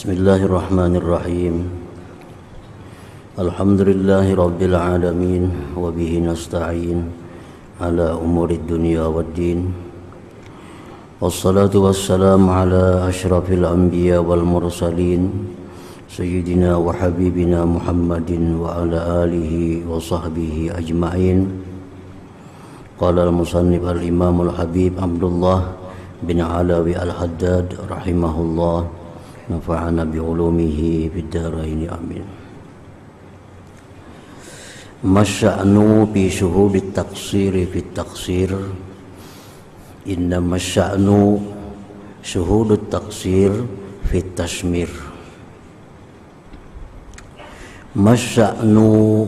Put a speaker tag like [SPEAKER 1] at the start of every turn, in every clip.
[SPEAKER 1] Bismillahirrahmanirrahim. Alhamdulillahi rabbil alamin wa bihi nasta'in ala umurid dunya waddin. Wassalatu wassalamu ala asyrafil anbiya wal mursalin sayyidina wa habibina Muhammadin wa ala alihi wa sahbihi ajma'in. Qala al-musannif al-imam al-habib Abdullah bin Alawi al-Haddad rahimahullah, nafa'ana bi'ulumihi biddaraini amin. Masya'nu bi syuhudit taqsiri fit taqsir. Inna masya'nu syuhudut taqsir fit tashmir. Masya'nu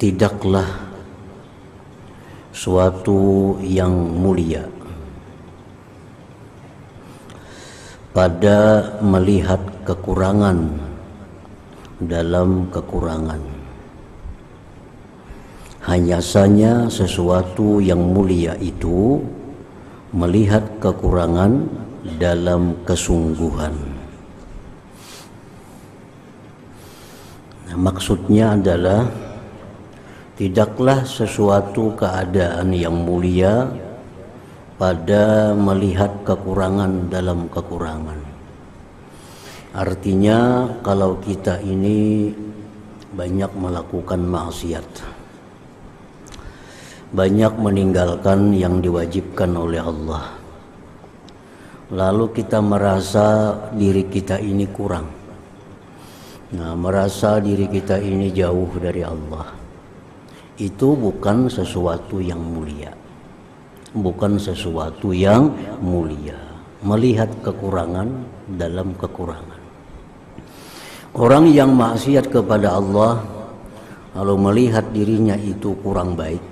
[SPEAKER 1] tidaklah suatu yang mulia pada melihat kekurangan dalam kekurangan. Hanya saja sesuatu yang mulia itu melihat kekurangan dalam kesungguhan. Nah, maksudnya adalah tidaklah sesuatu keadaan yang mulia pada melihat kekurangan dalam kekurangan. Artinya kalau kita ini banyak melakukan maksiat, banyak meninggalkan yang diwajibkan oleh Allah, lalu kita merasa diri kita ini kurang, merasa diri kita ini jauh dari Allah, itu bukan sesuatu yang mulia. Bukan sesuatu yang mulia melihat kekurangan dalam kekurangan. Orang yang maksiat kepada Allah lalu melihat dirinya itu kurang baik,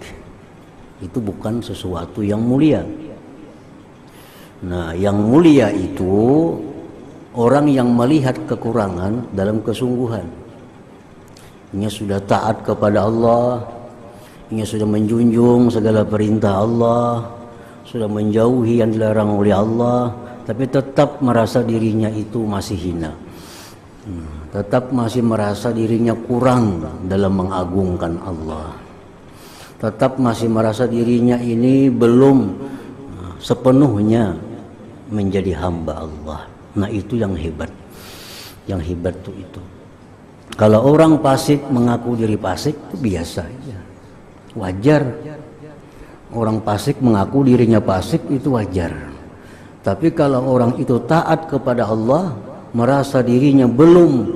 [SPEAKER 1] itu bukan sesuatu yang mulia. Nah, yang mulia itu orang yang melihat kekurangan dalam kesungguhan. Ia sudah taat kepada Allah, ia sudah menjunjung segala perintah Allah, sudah menjauhi yang dilarang oleh Allah, tapi tetap merasa dirinya itu masih hina, tetap masih merasa dirinya kurang dalam mengagungkan Allah, tetap masih merasa dirinya ini belum sepenuhnya menjadi hamba Allah. Nah, itu yang hebat. Yang hebat itu. Kalau orang fasik mengaku diri fasik itu biasa aja, wajar. Orang fasik mengaku dirinya fasik itu wajar. Tapi kalau orang itu taat kepada Allah, merasa dirinya belum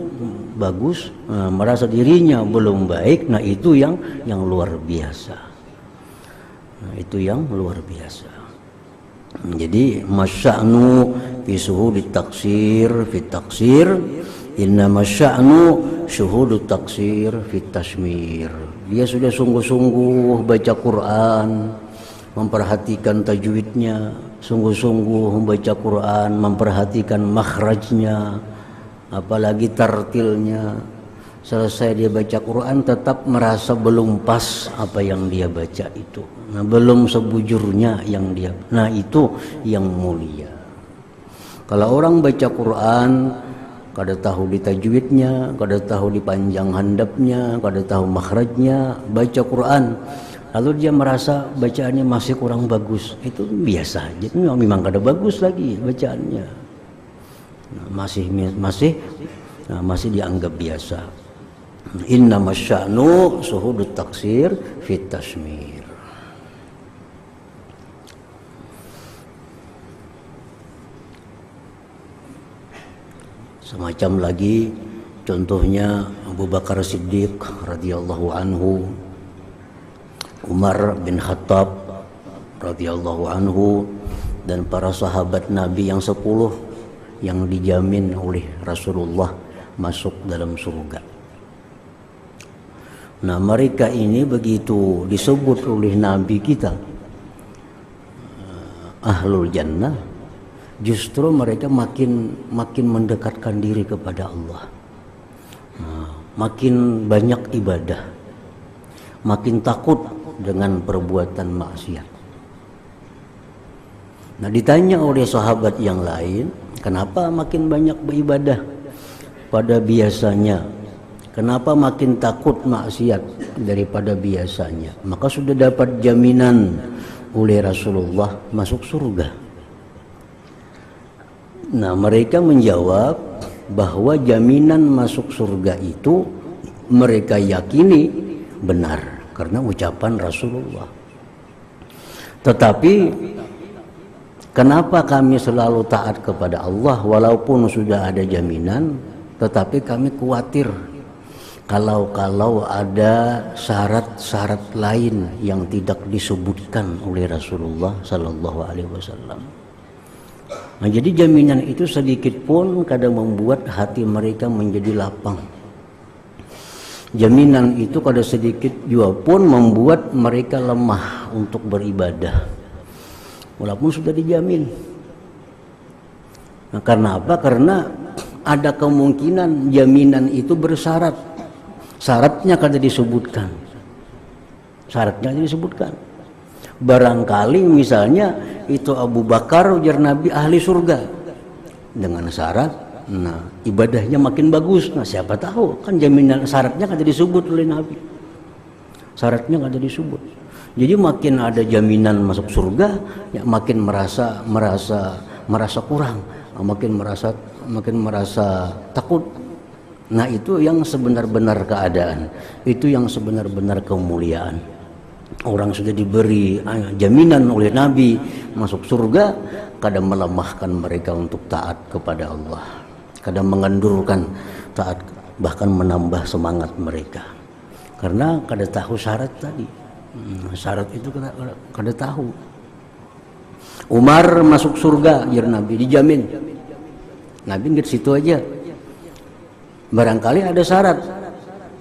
[SPEAKER 1] bagus, merasa dirinya belum baik, nah itu yang luar biasa. Nah, itu yang luar biasa. Jadi masya'nu fi syuhudit taqsir fit taqsir, inna masya'nu syuhudut taqsir fit tashmir. Dia sudah sungguh-sungguh baca Quran, memperhatikan tajwidnya, sungguh-sungguh membaca Quran, memperhatikan makhrajnya, apalagi tartilnya. Selesai dia baca Quran tetap merasa belum pas apa yang dia baca itu. Nah, belum sebujurnya yang dia. Nah, itu yang mulia. Kalau orang baca Quran kada tahu di tajwidnya, kada tahu di panjang handapnya, kada tahu makhrajnya, baca Quran lalu dia merasa bacaannya masih kurang bagus, itu biasa aja, memang kada bagus lagi bacaannya, masih dianggap biasa. Inna masya'nu suhudut taksir fit tashmir. Semacam lagi contohnya Abu Bakar Siddiq radhiyallahu anhu, Umar bin Khattab radhiyallahu anhu, dan para sahabat Nabi yang 10 yang dijamin oleh Rasulullah masuk dalam surga. Nah, mereka ini begitu disebut oleh Nabi kita ahlul jannah, justru mereka makin mendekatkan diri kepada Allah, makin banyak ibadah, makin takut dengan perbuatan maksiat. Nah, ditanya oleh sahabat yang lain, kenapa makin banyak beribadah, pada biasanya. Kenapa makin takut maksiat daripada biasanya? Maka sudah dapat jaminan oleh Rasulullah masuk surga. Nah, mereka menjawab bahwa jaminan masuk surga itu mereka yakini benar karena ucapan Rasulullah. Tetapi kenapa kami selalu taat kepada Allah walaupun sudah ada jaminan, tetapi kami khawatir kalau ada syarat-syarat lain yang tidak disebutkan oleh Rasulullah Sallallahu Alaihi Wasallam. Nah, jadi jaminan itu sedikit pun kadang membuat hati mereka menjadi lapang. Jaminan itu kadang sedikit juga pun membuat mereka lemah untuk beribadah, walaupun sudah dijamin. Nah, karena apa? Karena ada kemungkinan jaminan itu bersyarat. Syaratnya kada disebutkan. Syaratnya disebutkan. Barangkali misalnya itu Abu Bakar ujar Nabi ahli surga dengan syarat, nah ibadahnya makin bagus. Nah siapa tahu, kan jaminan syaratnya kada disebut oleh Nabi. Syaratnya kada disebut. Jadi makin ada jaminan masuk surga, ya makin merasa kurang, makin merasa takut. Nah itu yang sebenar-benar keadaan, itu yang sebenar-benar kemuliaan. Orang sudah diberi jaminan oleh Nabi masuk surga, kadang melemahkan mereka untuk taat kepada Allah, kadang mengendurkan taat, bahkan menambah semangat mereka karena kada tahu syarat tadi. Syarat itu kada tahu. Umar masuk surga, ya Nabi dijamin. Nabi nggak situ aja. Barangkali ada syarat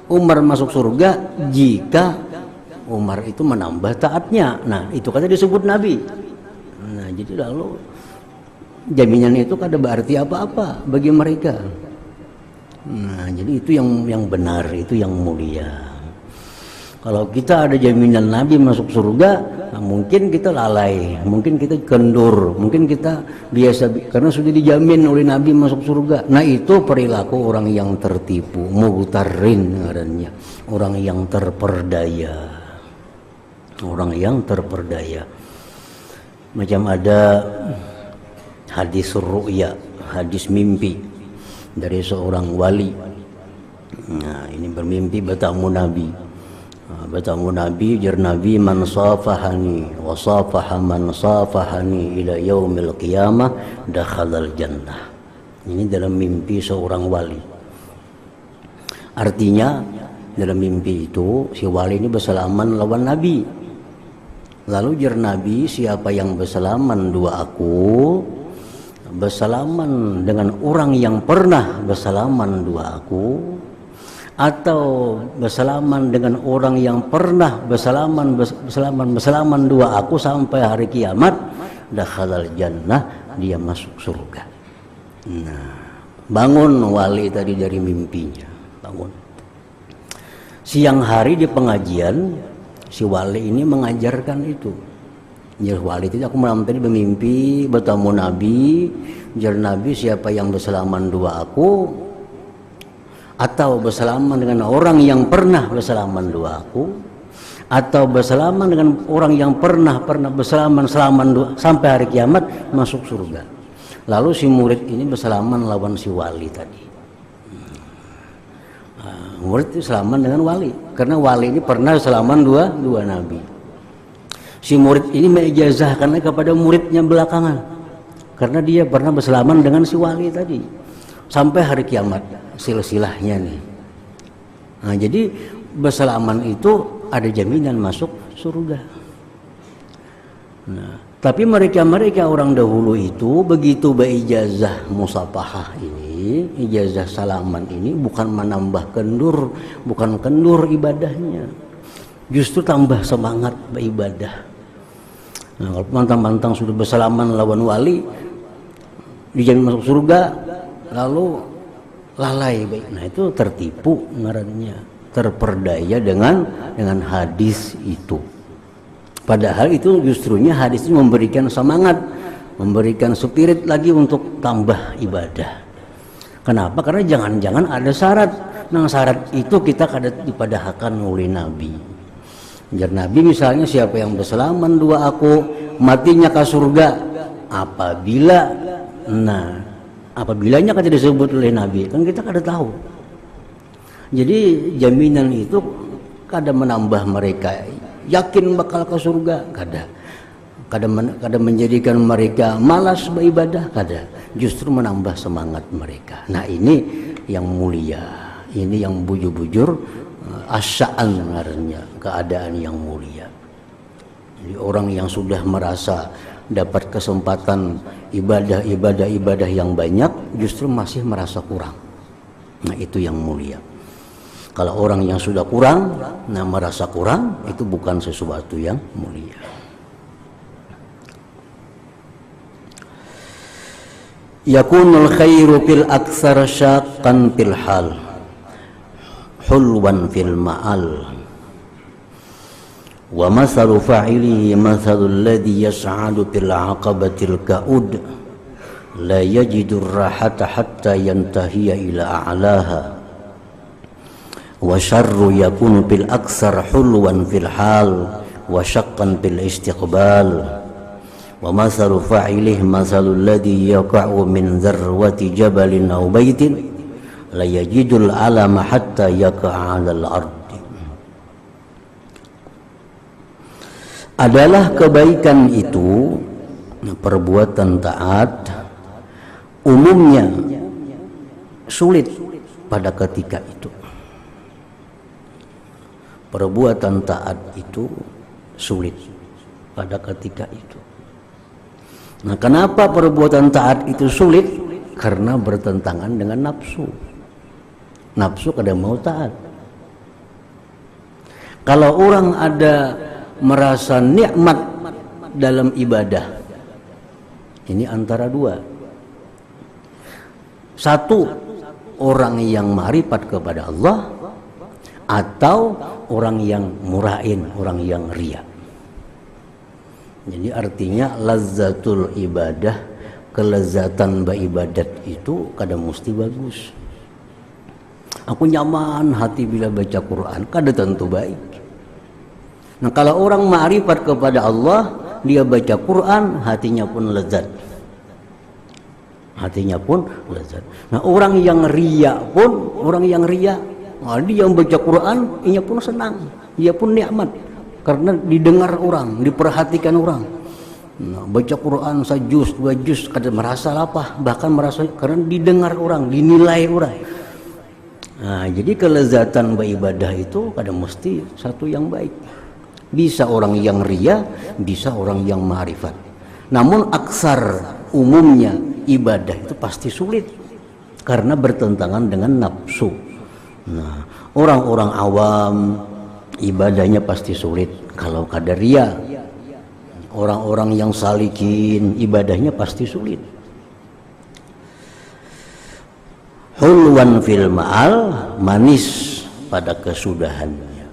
[SPEAKER 1] Umar masuk surga jika Umar itu menambah taatnya. Nah itu kata disebut Nabi. Nah jadi lalu jaminan itu kada berarti apa-apa bagi mereka. Nah jadi itu yang benar, itu yang mulia. Kalau kita ada jaminan Nabi masuk surga, nah mungkin kita lalai, mungkin kita kendur, mungkin kita biasa karena sudah dijamin oleh Nabi masuk surga. Nah itu perilaku orang yang tertipu, mughtarrin ngarannya, orang yang terperdaya. Orang yang terperdaya. Macam ada hadis ru'ya, hadis mimpi dari seorang wali. Nah, ini bermimpi bertemu Nabi. Bertemu Nabi, jar Nabi, man safahani wa safaha man safahani ila yaumil qiyamah dakhalal jannah. Ini dalam mimpi seorang wali. Artinya dalam mimpi itu si wali ini bersalaman lawan Nabi. Lalu jar Nabi, siapa yang bersalaman dua aku, bersalaman dengan orang yang pernah bersalaman dua aku, atau bersalaman dengan orang yang pernah bersalaman dua aku sampai hari kiamat, dakhalal jannah, dia masuk surga. Nah, bangun wali tadi dari mimpinya, bangun. Siang hari di pengajian, si wali ini mengajarkan itu. Ya wali itu, aku malam tadi bermimpi bertemu Nabi, jar Nabi, siapa yang bersalaman dua aku atau bersalaman dengan orang yang pernah bersalaman dua aku, atau bersalaman dengan orang yang pernah bersalaman sampai hari kiamat, masuk surga. Lalu si murid ini bersalaman lawan si wali tadi. Murid itu salaman dengan wali, karena wali ini pernah salaman dua nabi. Si murid ini mengijazahkannya kepada muridnya belakangan, karena dia pernah bersalaman dengan si wali tadi sampai hari kiamat, silsilahnya nih. Nah, jadi bersalaman itu ada jaminan masuk surga. Nah, tapi mereka orang dahulu itu begitu berijazah musafahah ini, ijazah salaman ini bukan menambah kendur, bukan kendur ibadahnya, justru tambah semangat beribadah. Nah, kalau pantang-pantang sudah bersalaman lawan wali, dijamin masuk surga, lalu lalai baik. Nah itu tertipu ngarannya, terperdaya dengan hadis itu. Padahal itu justrunya hadis itu memberikan semangat, memberikan spirit lagi untuk tambah ibadah. Kenapa? Karena jangan-jangan ada syarat. Nah syarat itu kita kada dipadahkan oleh Nabi. Jar Nabi misalnya siapa yang berselaman dua aku matinya ke surga apabila kada disebut oleh Nabi kan kita kada tahu. Jadi jaminan itu kada menambah mereka yakin bakal ke surga, kada menjadikan mereka malas beribadah, kada, justru menambah semangat mereka. Nah ini yang mulia, ini yang bujur-bujur asya'an sebenarnya, keadaan yang mulia. Jadi orang yang sudah merasa dapat kesempatan ibadah yang banyak justru masih merasa kurang. Nah itu yang mulia. Kalau orang yang sudah kurang, nah merasa kurang, itu bukan sesuatu yang mulia. Yakunul khairu fil aktsar syaqqan fil hal hulwan fil ma'al wa masalu fa'ilihi masalul ladzi yas'adu fil aqabatil ka'ud la yajidur rahata hatta yantahiya ila a'laha wa syarru yakunu fil aksar hulwan fil hal wa syaqqan fil istiqbal wa masalu fa'ilihi masalul ladzi yaqa'u min zarwati jabalin aw baitin la yajidul alama hatta yaqa'a 'alal ardi. Adalah kebaikan itu, perbuatan taat umumnya sulit pada ketika itu. Perbuatan taat itu sulit pada ketika itu. Nah, kenapa perbuatan taat itu sulit? Karena bertentangan dengan nafsu. Nafsu kada mau taat. Kalau orang ada merasa nikmat dalam ibadah, ini antara dua. Satu, orang yang ma'rifat kepada Allah, atau orang yang murain, orang yang riya. Jadi artinya lazzatul ibadah, kelezatan beribadat itu kadang mesti bagus. Aku nyaman hati bila baca Quran, kada tentu baik. Nah kalau orang ma'rifat kepada Allah, dia baca Quran, hatinya pun lezat. Hatinya pun lezat. Nah orang yang riya pun, dia yang baca Quran, ia pun senang, ia pun nikmat karena didengar orang, diperhatikan orang. Nah, baca Quran sejus, dua juz, kadang merasa lapah, bahkan merasa karena didengar orang, dinilai orang. Nah, jadi kelezatan beribadah itu kadang mesti satu yang baik. Bisa orang yang riya, bisa orang yang ma'rifat. Namun aksar umumnya ibadah itu pasti sulit karena bertentangan dengan nafsu. Nah, orang-orang awam ibadahnya pasti sulit kalau kada riya. Orang-orang yang salikin ibadahnya pasti sulit. Hulwan fil ma'al, manis pada kesudahannya.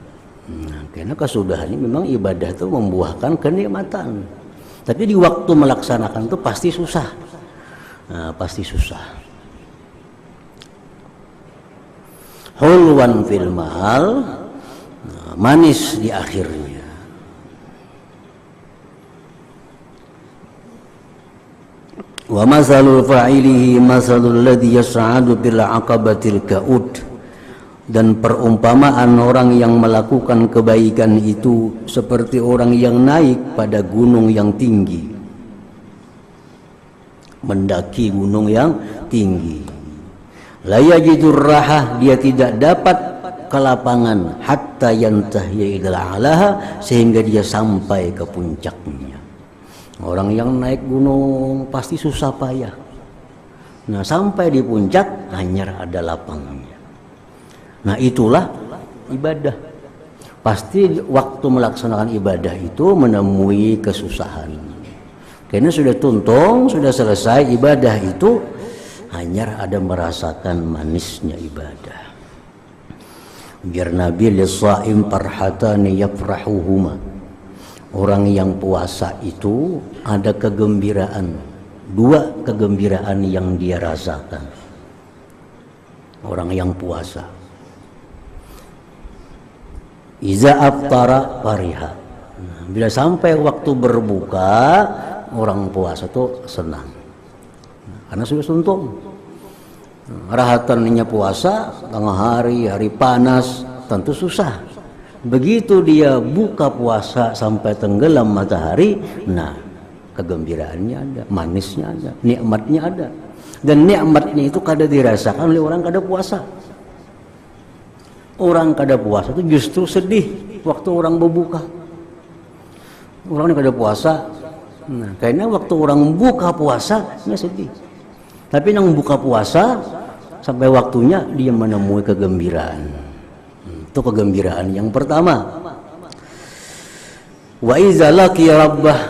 [SPEAKER 1] Nah, karena kesudahan ini memang ibadah itu membuahkan kenikmatan. Tapi di waktu melaksanakan itu pasti susah. Nah, pasti susah. Hulwan fil ma'al, manis di akhirnya. Wa masalul fa'ilihi masalul ladzi yas'adu bil aqabatil ka'ud, dan perumpamaan orang yang melakukan kebaikan itu seperti orang yang naik pada gunung yang tinggi, mendaki gunung yang tinggi. La yajidur rahah, dia tidak dapat kelapangan hatta yantahiya ila alaha, sehingga dia sampai ke puncaknya. Orang yang naik gunung pasti susah payah. Nah, sampai di puncak hanya ada lapangnya. Nah, itulah ibadah. Pasti waktu melaksanakan ibadah itu menemui kesusahan. Karena sudah tuntung, sudah selesai ibadah itu, hanya ada merasakan manisnya ibadah. Biar Nabi lis-shaim farhatani yafrahuhuma. Orang yang puasa itu ada kegembiraan, dua kegembiraan yang dia rasakan. orang yang puasa. Iza aftara fariha. Nah, bila sampai waktu berbuka, orang puasa tuh senang. Karena sudah suntuk. Rahatannya puasa, tengah hari, hari panas, tentu susah. Begitu dia buka puasa sampai tenggelam matahari, nah kegembiraannya ada, manisnya ada, nikmatnya ada. Dan nikmatnya itu kada dirasakan oleh orang kada puasa. Orang kada puasa itu justru sedih waktu orang berbuka. Orang yang kada puasa, nah karena waktu orang buka puasa, dia sedih. Tapi yang buka puasa sampai waktunya dia menemui kegembiraan. Itu kegembiraan yang pertama. Wa iza laqiya rabbah,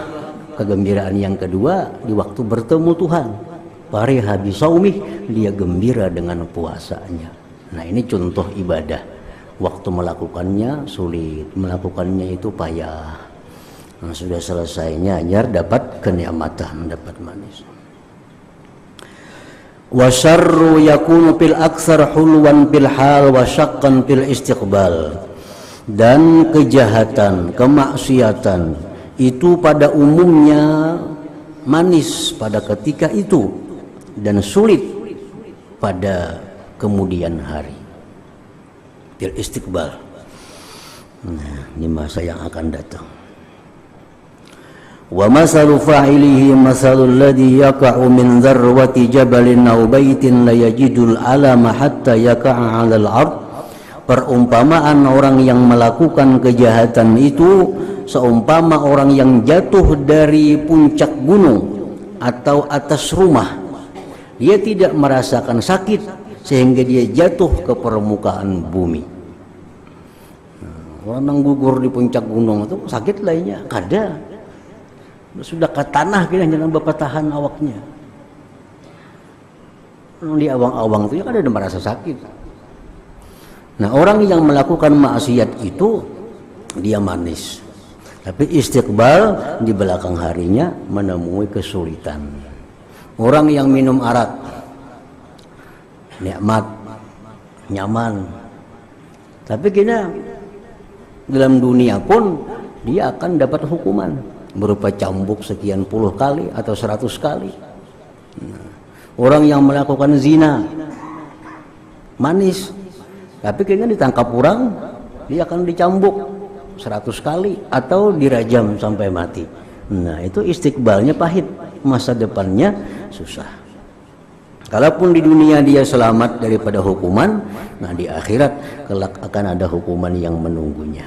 [SPEAKER 1] kegembiraan yang kedua di waktu bertemu Tuhan. Fariha bi saumih, dia gembira dengan puasanya. Nah, ini contoh ibadah. Waktu melakukannya sulit, melakukannya itu payah. Nah, sudah selesainya nyar dapat kenikmatan, dapat manis. Wa syarru yakunu fil aksar hulwan fil hal wa syaqqan fil istiqbal. Dan kejahatan, kemaksiatan itu pada umumnya manis pada ketika itu dan sulit pada kemudian hari. Fil istiqbal. Nah, ini masa yang akan datang. Wa masalu fa'ilihi masalul ladzi yaqa'u min dzarwati jabalin aw baitin la yajidul alama hatta yaqa'a 'alal 'ard. Perumpamaan orang yang melakukan kejahatan itu seumpama orang yang jatuh dari puncak gunung atau atas rumah. Dia tidak merasakan sakit sehingga dia jatuh ke permukaan bumi. Orang yang gugur di puncak gunung itu sakit lainnya kada. Sudah ke tanah kira jangan berpatahan awaknya. Orang di awang-awang itu ya kada ada merasa sakit. Nah, orang yang melakukan maksiat itu dia manis. Tapi istiqbal di belakang harinya menemui kesulitan. Orang yang minum arak nikmat, nyaman. Tapi kena dalam dunia pun dia akan dapat hukuman berupa cambuk sekian puluh kali atau 100 kali. Nah, orang yang melakukan zina manis, tapi kena ditangkap orang, dia akan dicambuk 100 kali atau dirajam sampai mati. Nah, itu istiqbalnya pahit, masa depannya susah. Kalaupun di dunia dia selamat daripada hukuman, nah di akhirat kelak akan ada hukuman yang menunggunya.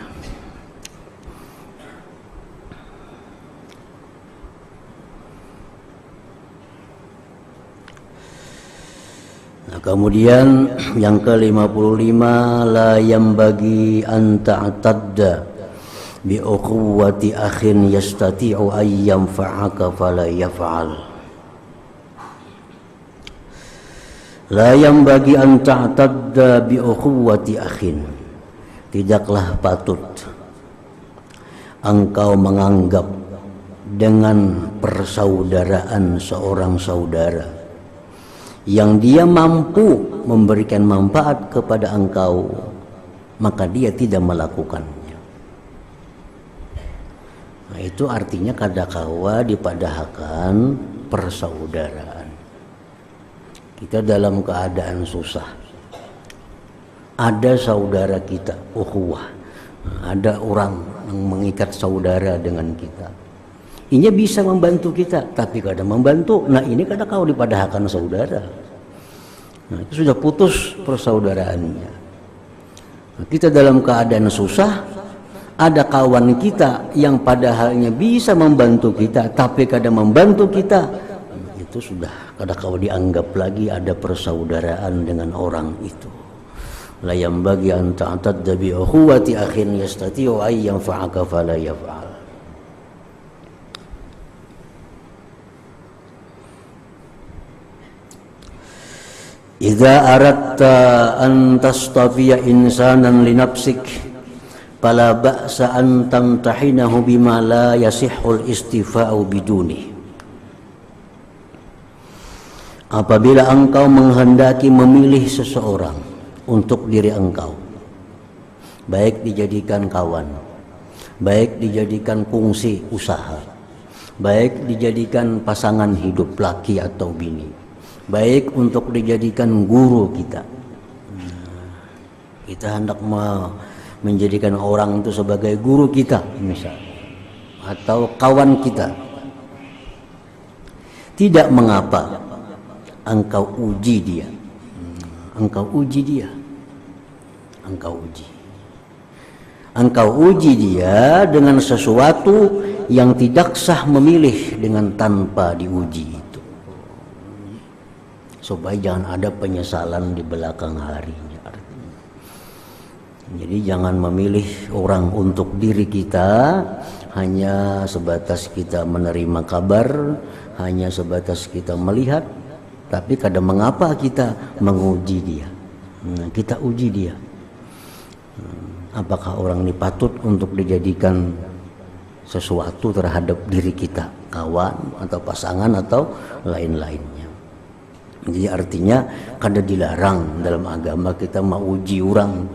[SPEAKER 1] Nah, kemudian yang ke-55, la yambagi an ta'tadda bi ukhuwati akhin yastati'u ayyam fa'aka fala yaf'al. La yang bagi anta tadda bi ukhuwati akhin, tidaklah patut engkau menganggap dengan persaudaraan seorang saudara yang dia mampu memberikan manfaat kepada engkau, maka dia tidak melakukannya. Nah, itu artinya kadakawa dipadahkan persaudaraan. Kita dalam keadaan susah, ada saudara kita, ukhuwah, ada orang yang mengikat saudara dengan kita. Ini bisa membantu kita, tapi kadang membantu. Nah, ini kadang kau dipadahkan saudara. Nah, itu sudah putus persaudaraannya. Nah, kita dalam keadaan susah, ada kawan kita yang padahalnya bisa membantu kita, tapi kadang membantu kita. Itu sudah kada kau dianggap lagi ada persaudaraan dengan orang itu. La yambagi an ta'tadda bi ukhuwati akhin yastati'u ay yanfa'aka fala yaf'al. Idza aradta an tastafiya insanan li nafsik fala ba'sa an tamtahinahu bima la yasihhul istifa'u biduni. apabila engkau menghendaki memilih seseorang untuk diri engkau, baik dijadikan kawan, baik dijadikan kongsi usaha, baik dijadikan pasangan hidup laki atau bini, baik untuk dijadikan guru kita. Kita hendak menjadikan orang itu sebagai guru kita misal, atau kawan kita. Tidak mengapa engkau uji dia. Engkau uji dia. Engkau uji dia dengan sesuatu yang tidak sah memilih dengan tanpa diuji itu. Supaya jangan ada penyesalan di belakang harinya. Jadi jangan memilih orang untuk diri kita hanya sebatas kita menerima kabar, hanya sebatas kita melihat, tapi kadang mengapa kita menguji dia. Kita uji dia. Apakah orang ini patut untuk dijadikan sesuatu terhadap diri kita, kawan atau pasangan atau lain-lainnya. Jadi artinya kada dilarang dalam agama kita menguji orang,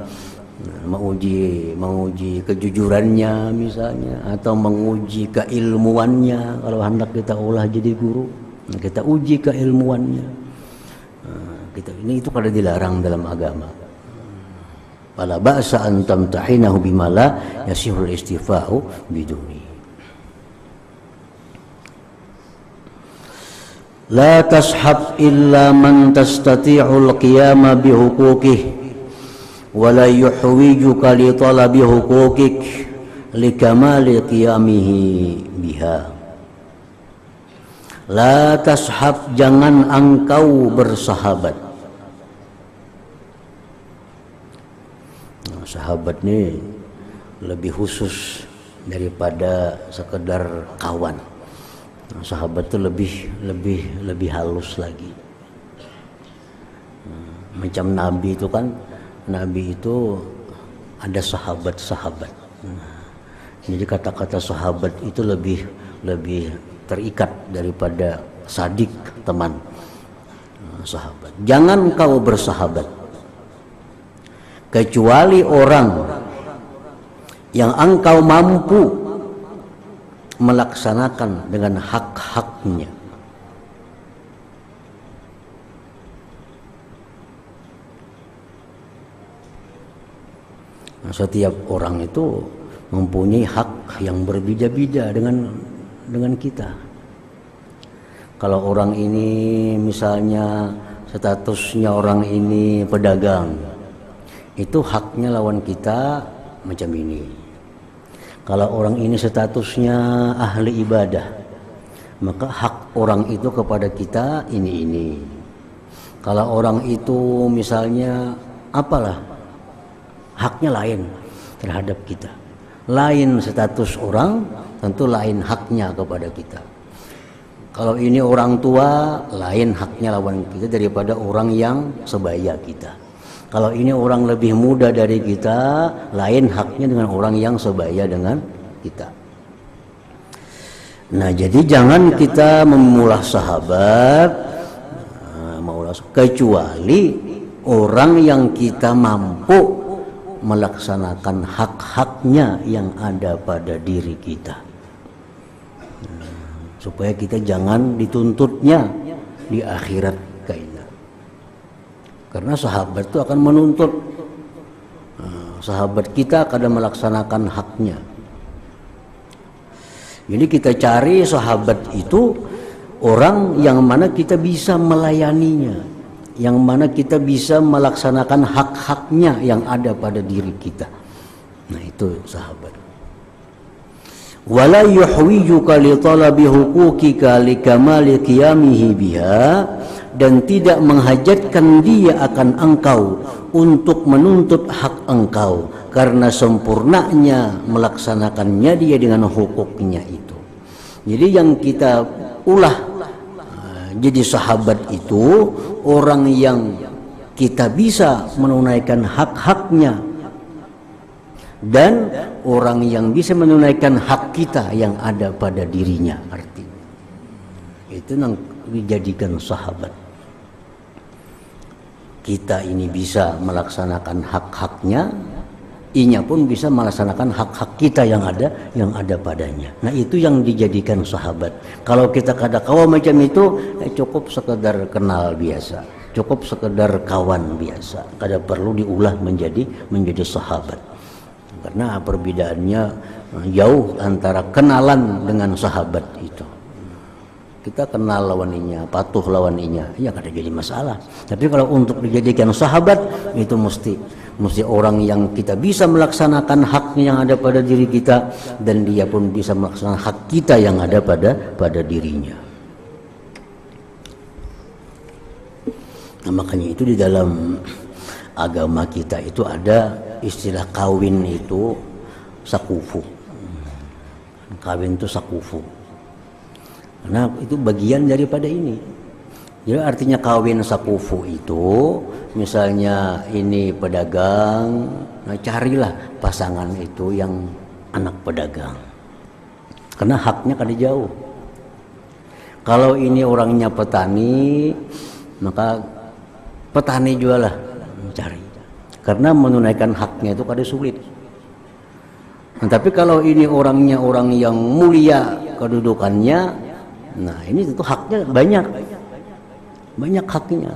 [SPEAKER 1] menguji kejujurannya misalnya, atau menguji keilmuannya. Kalau hendak kita olah jadi guru, kita uji keilmuannya. Ini itu kada dilarang dalam agama. Fala ba'sa an tamtahinahu bima la yasihul istifa'u biduni. La tashab illa man tastati'ul qiyama bihuquqihi wa la yuhwijuka li talabi huquqik li kamali qiyamihi biha. La tashab, jangan engkau bersahabat. Sahabat ini lebih khusus daripada sekedar kawan. Sahabat itu lebih halus lagi. Macam Nabi itu kan, Nabi itu ada sahabat-sahabat. Jadi kata-kata sahabat itu lebih terikat daripada sadik, teman. Sahabat. Jangan kau bersahabat kecuali orang yang engkau mampu melaksanakan dengan hak-haknya. Setiap orang itu mempunyai hak yang berbeda-beda dengan kita. Kalau orang ini misalnya statusnya orang ini pedagang, itu haknya lawan kita macam ini. Kalau orang ini statusnya ahli ibadah, maka hak orang itu kepada kita ini. Kalau orang itu misalnya apalah, haknya lain terhadap kita. Lain status orang, tentu lain haknya kepada kita. Kalau ini orang tua, lain haknya lawan kita daripada orang yang sebaya kita. Kalau ini orang lebih muda dari kita, lain haknya dengan orang yang sebaya dengan kita. Nah, jadi jangan kita memulah sahabat, kecuali orang yang kita mampu melaksanakan hak-haknya yang ada pada diri kita. Supaya kita jangan dituntutnya di akhirat kainya. Karena sahabat itu akan menuntut. Sahabat kita akan melaksanakan haknya. Jadi kita cari sahabat itu orang yang mana kita bisa melayaninya, yang mana kita bisa melaksanakan hak-haknya yang ada pada diri kita. Nah, itu sahabat. Wala yuhwijuka li talabi huquqika li kamali qiyamihi biha, dan tidak menghajatkan dia akan engkau untuk menuntut hak engkau karena sempurnanya melaksanakannya dia dengan hukuknya itu. Jadi yang kita ulah jadi sahabat itu orang yang kita bisa menunaikan hak-haknya, dan orang yang bisa menunaikan hak kita yang ada pada dirinya. Artinya itu yang dijadikan sahabat. kita ini bisa melaksanakan hak-haknya, inya pun bisa melaksanakan hak-hak kita yang ada padanya. Nah, itu yang dijadikan sahabat. Kalau kita kada-kawa macam itu, cukup sekedar kenal biasa, cukup sekedar kawan biasa, kada perlu diulah menjadi sahabat. Karena perbedaannya jauh antara kenalan dengan sahabat itu. Kita kenal lawan inya, patuh lawan inya, ya kada jadi masalah. Tapi kalau untuk dijadikan sahabat, itu mesti orang yang kita bisa melaksanakan haknya yang ada pada diri kita, dan dia pun bisa melaksanakan hak kita yang ada pada dirinya. Nah, makanya itu di dalam agama kita itu ada istilah kawin itu sakufu. Kawin itu sakufu. Karena itu bagian daripada ini. Jadi artinya kawin sakufu itu, misalnya ini pedagang, nah carilah pasangan itu yang anak pedagang. Karena haknya kada jauh. Kalau ini orangnya petani, maka petani jualah mencari. Karena menunaikan haknya itu kada sulit. Nah, tapi kalau ini orangnya orang yang mulia kedudukannya, nah ini tentu haknya banyak haknya.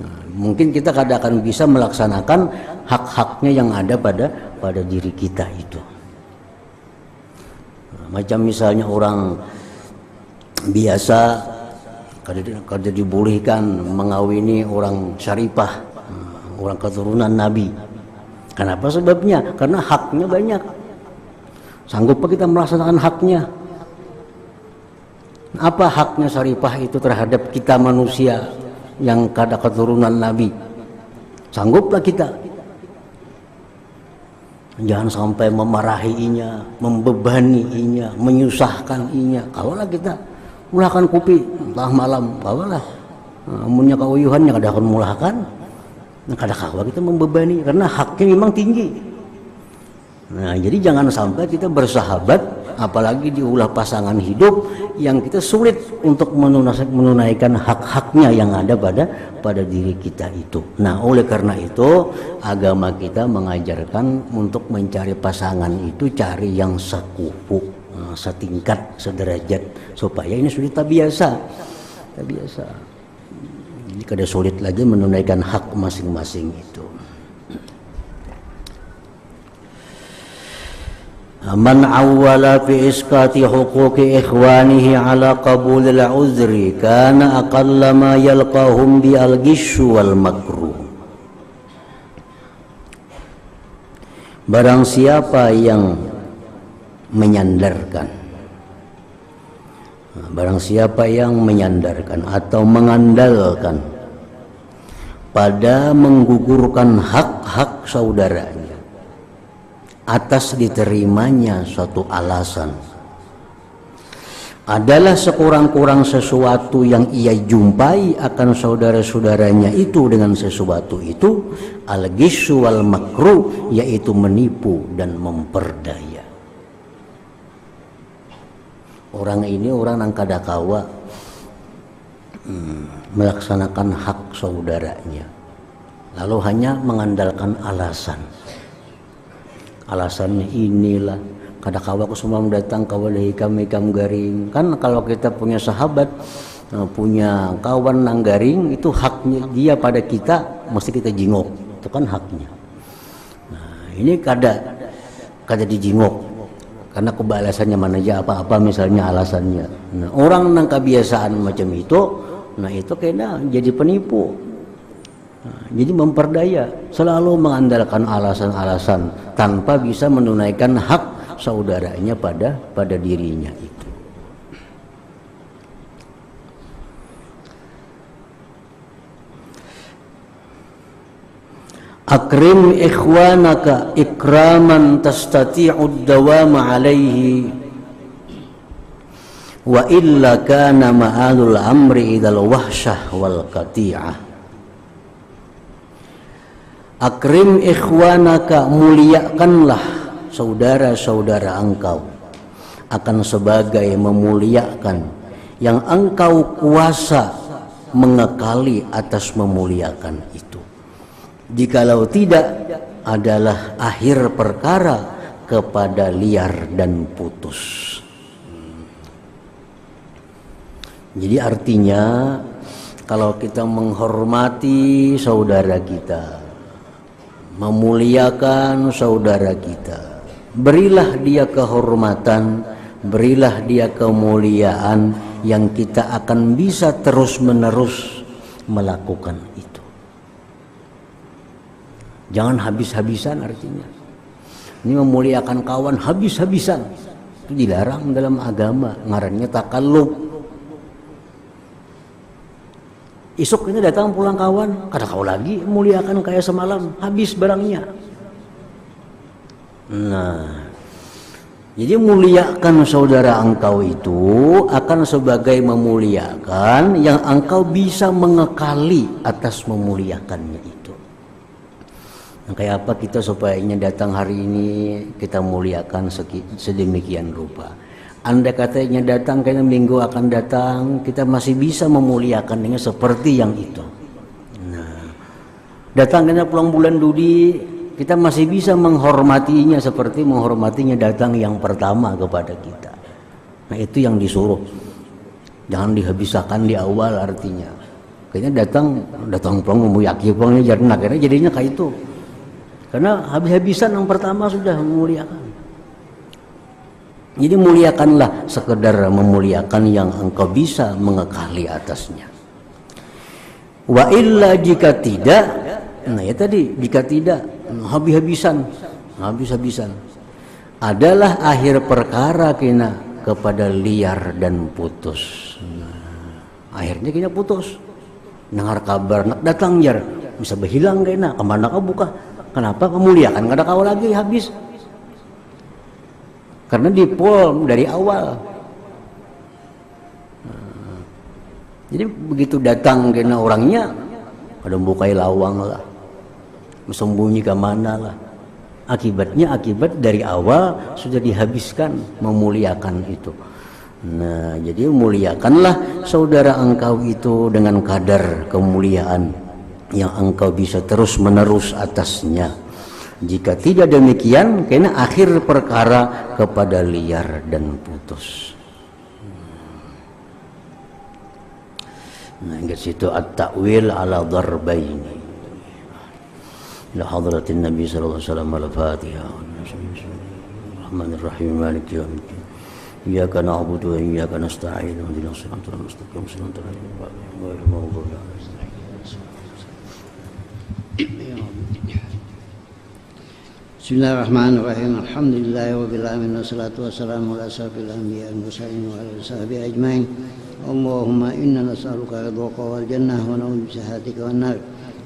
[SPEAKER 1] Nah, mungkin kita kadang akan bisa melaksanakan hak-haknya yang ada pada diri kita itu. Nah, macam misalnya orang biasa kada dibolehkan mengawini orang syarifah, orang keturunan Nabi. Kenapa sebabnya? Karena haknya banyak. Sanggup kita melaksanakan haknya? Apa haknya syarifah itu terhadap kita manusia yang kada keturunan Nabi? Sangguplah kita? Jangan sampai memarahi inya, membebani inya, menyusahkan inya. Kawalah kita mulahkan kopi entah malam, kawalah. Amunnya kauyuhannya kada akan mulahkan. Kada kawa kita membebani karena haknya memang tinggi. Nah, jadi jangan sampai kita bersahabat, apalagi diulah pasangan hidup yang kita sulit untuk menunaikan hak-haknya yang ada pada diri kita itu. Nah, oleh karena itu agama kita mengajarkan untuk mencari pasangan itu cari yang sekufu, setingkat, sederajat, supaya ini sudah terbiasa. Jadi kada sulit lagi menunaikan hak masing-masing itu. Man awwala fi isqati huquqi ikhwanihi ala qabulil uzri kana aqalla ma yalqahum bi al-ghishyu wal makruh. Barang siapa yang menyandarkan, atau mengandalkan pada menggugurkan hak-hak saudaranya atas diterimanya suatu alasan, adalah sekurang-kurang sesuatu yang ia jumpai akan saudara-saudaranya itu dengan sesuatu itu, al-ghishyu wal makruh, yaitu menipu dan memperdaya. Orang ini orang yang kada kawa melaksanakan hak saudaranya, lalu hanya mengandalkan alasannya inilah kada kawa aku semua datang kawalahi kami kam garing. Kan kalau kita punya sahabat, punya kawan nang garing, itu haknya dia pada kita, mesti kita jingok, itu kan haknya. Nah, ini kada dijingok karena kebalasannya mana aja, apa-apa misalnya alasannya. Nah, orang nang kebiasaan macam itu, nah itu kena jadi penipu. Jadi memperdaya, selalu mengandalkan alasan-alasan tanpa bisa menunaikan hak saudaranya pada dirinya itu. Akrim ikhwanaka ikraman tastati'ud dawama alaihi wa illa kana ma'alul amri idal wahsyah wal qati'ah. Akrim ikhwanaka, muliakanlah saudara-saudara engkau, akan sebagai memuliakan yang engkau kuasa mengekali atas memuliakan itu. Jikalau tidak, adalah akhir perkara kepada liar dan putus. Jadi artinya kalau kita menghormati saudara kita, memuliakan saudara kita, berilah dia kehormatan, berilah dia kemuliaan yang kita akan bisa terus-menerus melakukan itu. Jangan habis-habisan artinya. Ini memuliakan kawan habis-habisan. Itu dilarang dalam agama, ngarannya takallub. Esok ini datang pulang kawan, kata kau lagi muliakan kayak semalam, habis barangnya. Nah, jadi muliakan saudara engkau itu akan sebagai memuliakan yang engkau bisa mengekali atas memuliakannya itu. Nah, kayak apa kita supaya datang hari ini kita muliakan sedemikian rupa. Anda katanya datang, karena minggu akan datang, kita masih bisa memuliakannya seperti yang itu. Nah, datang karena pulang bulan Dudi, kita masih bisa menghormatinya seperti menghormatinya datang yang pertama kepada kita. Nah, itu yang disuruh. Jangan dihabiskan di awal artinya. Kayaknya datang pulang memuyaki pulangnya jarang, akhirnya jadinya kayak itu. Karena habis-habisan yang pertama sudah memuliakan. Jadi muliakanlah sekedar memuliakan yang engkau bisa mengekali atasnya. Wa illa jika tidak, nah ya tadi jika tidak habis-habisan adalah akhir perkara kena kepada liar dan putus. Nah, akhirnya kena putus. Dengar kabar nak datang jar bisa berhilang kena kemana kau buka? Kenapa kemuliakan kada kau lagi habis? Karena dipol dari awal. Jadi begitu datang kena orangnya, ada bukai lawang lah, sembunyi ke mana lah. Akibatnya akibat dari awal sudah dihabiskan memuliakan itu. Nah, jadi muliakanlah saudara engkau itu dengan kadar kemuliaan yang engkau bisa terus menerus atasnya. Jika tidak demikian, kena akhir perkara kepada liar dan putus. Nah, ingat situ at-ta'wil ala darbaini. Ila hadratin Nabi sallallahu alaihi wasallam al-Fatihah. Bismillahirrahmanirrahim. Maliki yaumiddin. Iyyaka na'budu wa iyyaka nasta'in. Ihdinas siratal mustaqim. Shiratal ladzina an'amta 'alaihim ghairil maghdubi 'alaihim.
[SPEAKER 2] Bismillahirrahmanirrahim. Alhamdulillahirabbil alamin wassalatu wassalamu ala asyrafil anbiya'i wal mursalin wa ala sahbihi ajmain. Allahumma inna nas'aluka ridhaka wal jannah wa na'udzu bika sa'atika wan nar.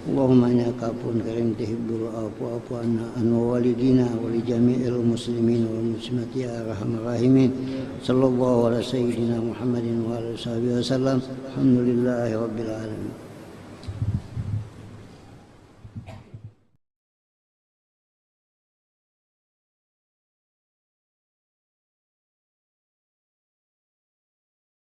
[SPEAKER 2] Allahumma innaka 'afuwwun karim tuhibbul 'afwa fa'fu 'anna wa walidina wa li jami'il muslimin wal muslimati ya arhamar rahimin. Sallallahu ala sayyidina Muhammadin wa ala sahbihi wasallam. Alhamdulillahirabbil alamin.